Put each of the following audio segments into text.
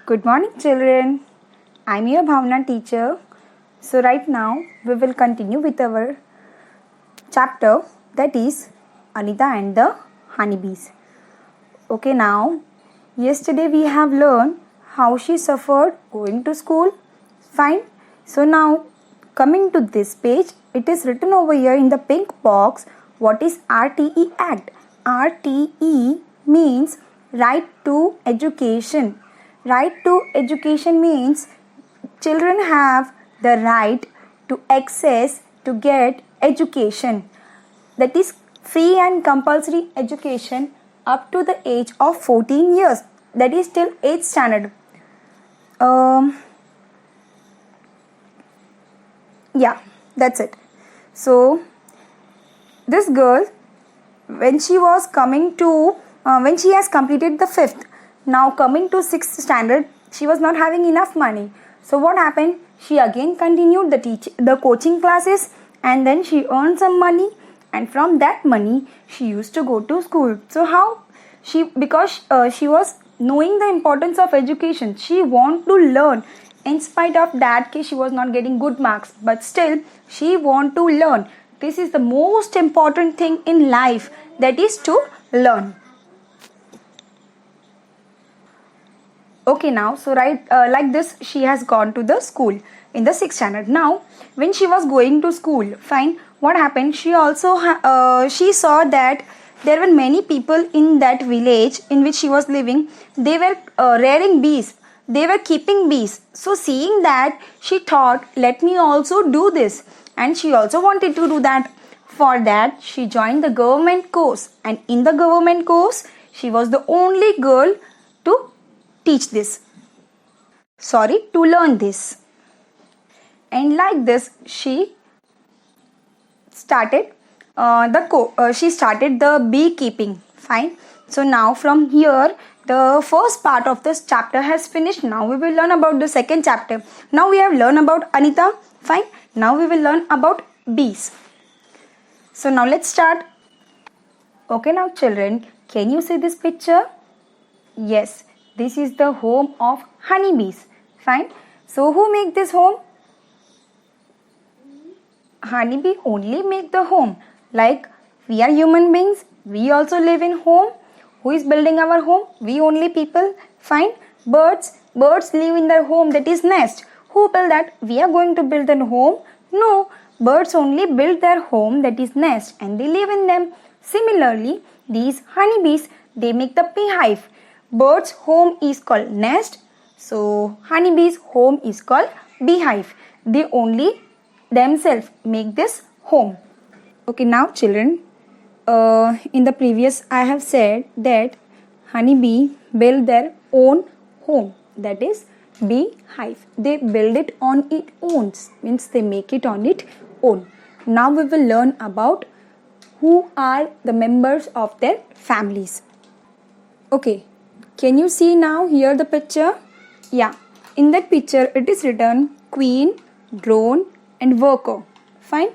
Good morning, children. I'm your Bhavna teacher. So right now we will continue with our chapter, that is Anita and the honeybees. Okay, now yesterday we have learned how she suffered going to school. Fine. So now coming to this page, it is written over here in the pink box, what is RTE Act? RTE means Right to Education. Right to education means children have the right to access to get education, that is free and compulsory education up to the age of 14 years, that is till 8th standard. Yeah, that's it. So this girl, when she was coming to when she has completed the 5th, now coming to 6th standard, she was not having enough money. So what happened, she again continued the coaching classes, and then she earned some money, and from that money she used to go to school. So how because she was knowing the importance of education, she want to learn. In spite of that she was not getting good marks, but still she want to learn. This is the most important thing in life, that is to learn. Okay, now so like this she has gone to the school in the 6th standard. Now when she was going to school, fine, what happened, she also she saw that there were many people in that village in which she was living. They were rearing bees, they were keeping bees. So seeing that, she thought, let me also do this, and she also wanted to do that. For that she joined the government course, and in the government course she was the only girl to to learn this. And like this she started the beekeeping. Fine. So now from here the first part of this chapter has finished. Now we will learn about the second chapter. Now we have learned about Anita. Fine. Now we will learn about bees. So now let's start. Okay, now children, can you see this picture? Yes, this is the home of honeybees. Fine. So who make this home? Honeybee only make the home. Like we are human beings, we also live in home. Who is building our home? We only people. Fine. Birds live in their home, that is nest. Who build that? We are going to build a home? No. Birds only build their home, that is nest, and they live in them. Similarly, these honeybees, they make the beehive. Bird's home is called nest, so honeybees home is called beehive. They only themselves make this home. Okay, now children, in the previous I have said that honeybee build their own home, that is beehive. They build it on its own, means they make it on its own. Now we will learn about who are the members of their families. Okay, can you see now here the picture? Yeah, in that picture it is written queen, drone and worker. Fine.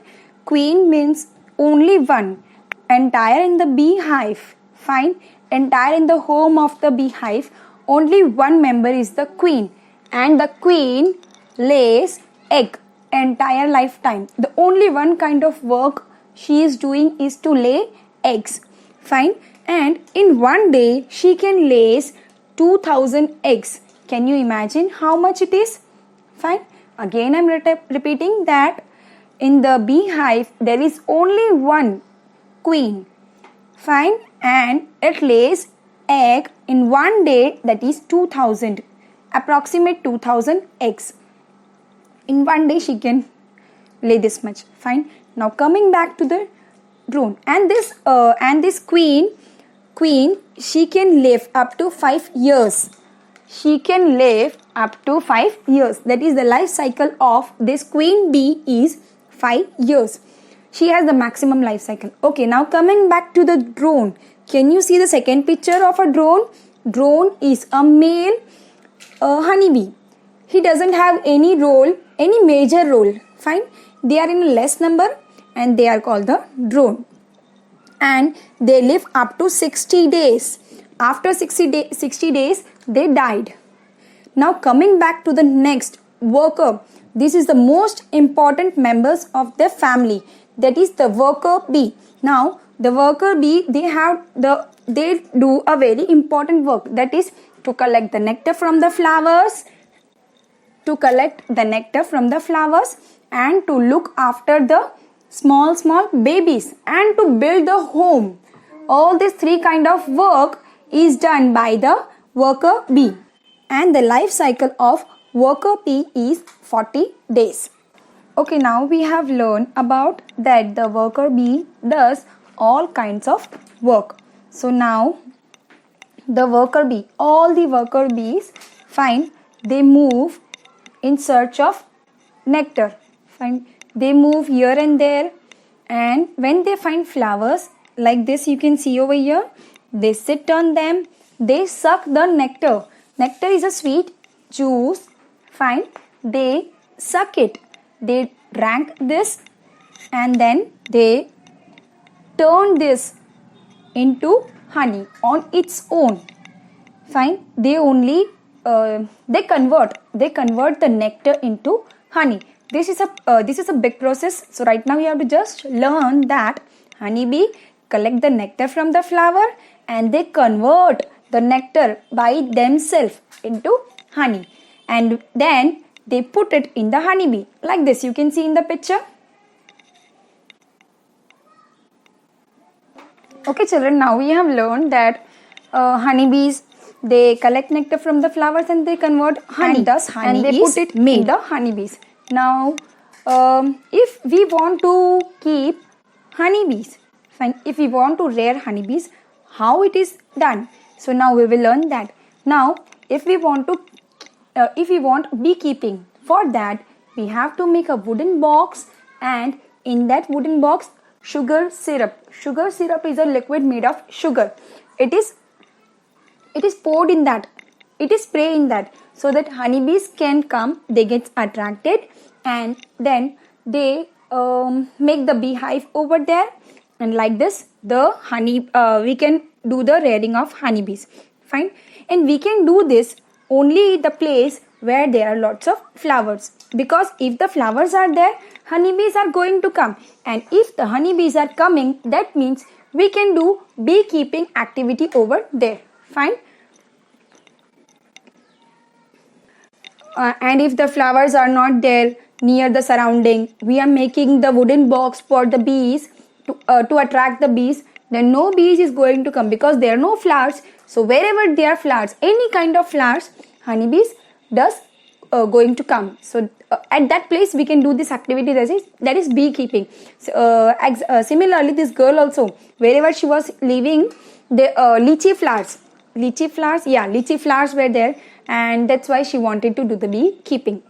Queen means only one, entire in the beehive. Fine. Entire in the home of the beehive, only one member is the queen, and the queen lays egg entire lifetime. The only one kind of work she is doing is to lay eggs. Fine. And in one day she can lay 2000 eggs. Can you imagine how much it is? Fine. Again I'm repeating that in the beehive there is only one queen. Fine. And it lays egg in one day, that is 2000, approximate 2000 eggs. In one day she can lay this much. Fine. Now coming back to the drone, and this queen, she can live up to 5 years. She can live up to 5 years. That is the life cycle of this queen bee is 5 years. She has the maximum life cycle. Okay, now coming back to the drone. Can you see the second picture of a drone? Drone is a male honeybee. He doesn't have any major role. Fine. They are in a less number and they are called the drone. And they live up to 60 days. After 60 days, they died. Now coming back to the next, worker. This is the most important members of the family. That is the worker bee. Now the worker bee, they do a very important work, that is to collect the nectar from the flowers, and to look after the small babies and to build the home. All these three kind of work is done by the worker bee, and the life cycle of worker bee is 40 days. Okay, now we have learned about that the worker bee does all kinds of work. So now the worker bee, all the worker bees, fine, they move in search of nectar. Fine, they move here and there, and when they find flowers like this, you can see over here, they sit on them, they suck the nectar. Nectar is a sweet juice. Fine, they suck it, they drank this, and then they turn this into honey on its own. Fine, they only they convert the nectar into honey. This is a big process. So right now you have to just learn that honeybee collect the nectar from the flower and they convert the nectar by themselves into honey, and then they put it in the honeybee like this. You can see in the picture. Okay children, now we have learned that honeybees, they collect nectar from the flowers and they convert honey, and thus honey and they put it in the honeybees. Now if we want to keep honeybees, fine, if we want to rear honeybees, how it is done? So now we will learn that. Now if we want beekeeping, for that we have to make a wooden box, and in that wooden box sugar syrup is a liquid made of sugar. It is poured in that, it is sprayed in that, so that honeybees can come, they get attracted, and then they make the beehive over there, and like this the honey we can do the rearing of honeybees. Fine, and we can do this only the place where there are lots of flowers, because if the flowers are there, honeybees are going to come, and if the honeybees are coming, that means we can do beekeeping activity over there. Fine, and if the flowers are not there near the surrounding, we are making the wooden box for the bees to attract the bees, then no bees is going to come, because there are no flowers. So wherever there are flowers, any kind of flowers, honeybees does going to come. So at that place we can do this activity, that is beekeeping. So, similarly, this girl also, wherever she was living, the lychee flowers were there, and that's why she wanted to do the beekeeping.